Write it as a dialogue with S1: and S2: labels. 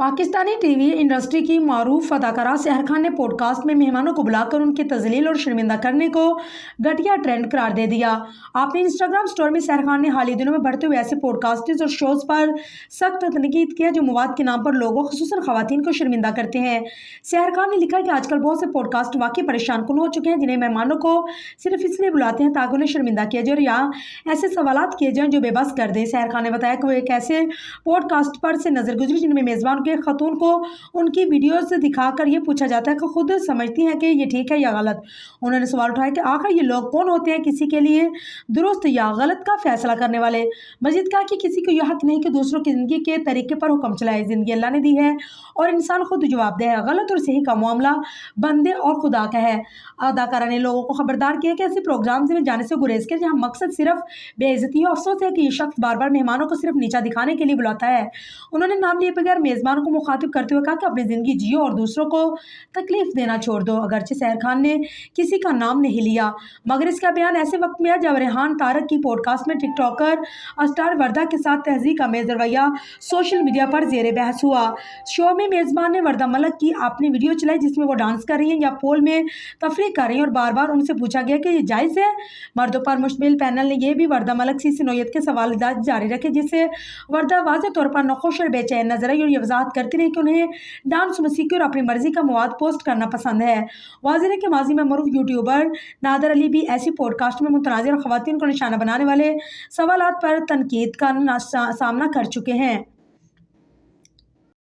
S1: Pakistani TV industry की मारूफ अदाकारा सहर खान ने पॉडकास्ट में मेहमानों को बुलाकर उनकी तजलील और शर्मिंदा करने को घटिया ट्रेंड करार दे दिया। अपने इंस्टाग्राम स्टोरी में सहर खान ने हाल ही दिनों में बढ़ते हुए ऐसे पॉडकास्टर्स और शोज पर सख्त तनकीद किया जो मवाद के नाम पर लोगों खुसूसन खवातीन को शर्मिंदा करते हैं। सहर खान ने लिखा कि आजकल बहुत से पॉडकास्ट वाकई परेशान कुन हो चुके हैं जिन्हें मेहमानों को सिर्फ इसलिए बुलाते हैं ताकि उन्हें शर्मिंदा किया जाए और या ऐसे सवालात किए जाएं जो बेबस कर दें। सहर खान ने बताया कि वो एक ऐसे पॉडकास्ट पर से नजर गुजरी जिनमें मेजबान के खतून को उनकी वीडियोस दिखाकर ये पूछा जाता है कि खुद समझती हैं कि ये ठीक है या गलत। उन्होंने सवाल उठाया कि आखिर ये लोग कौन होते हैं किसी के लिए दुरुस्त या गलत का फैसला करने वाले। मजीद कहा कि किसी को यह हक नहीं कि दूसरों की जिंदगी के तरीके पर हुक्म चलाए। जिंदगी अल्लाह ने दी है और इंसान खुद जवाबदेह है। गलत और सही का मामला बंदे और खुदा का है। अदाकारा ने लोगों को खबरदार किया कि ऐसे प्रोग्राम में जाने से गुरेज के जहाँ मकसद सिर्फ बेइज्जती हो। अफसोस है कि ये शख्स बार बार मेहमानों को सिर्फ नीचा दिखाने के लिए बुलाता है। उन्होंने नाम लिए बगैर मेजबान को मुखातिब करते हुए कहा कि अपनी जिंदगी जियो और दूसरों को तकलीफ देना छोड़ दो। अगरचे सहर खान ने किसी का नाम नहीं लिया मगर इसका बयान ऐसे वक्त में है जब रेहान तारक की पॉडकास्ट में टिकटॉकर स्टार वर्दा के साथ तहजीब का मेज रवैया सोशल मीडिया पर जेर बहस हुआ। शो में मेजबान ने वर्दा मलक की अपनी वीडियो चलाई जिसमें वो डांस कर रही हैं या पोल में तफरीह कर रही हैं और बार बार उनसे पूछा गया कि ये जायज़ है। मर्दों पर मुश्तमिल पैनल ने यह भी वर्दा मलक से नोयत के सवाल जारी रखे जिससे वर्दा वाज़ेह तौर पर नखुश और बेचैन नजर आई और ये वजाहत करती रही कि उन्हें डांस मौसीकी और अपनी मर्जी का मवाद पोस्ट करना पसंद है। वाज़ेह है कि माजी में मरूफ यूट्यूबर नादर अली भी ऐसी पॉडकास्ट में मुतनाज़िर खवातीन को निशाना बनाने वाले सवालात पर तनकीद का सामना कर चुके हैं।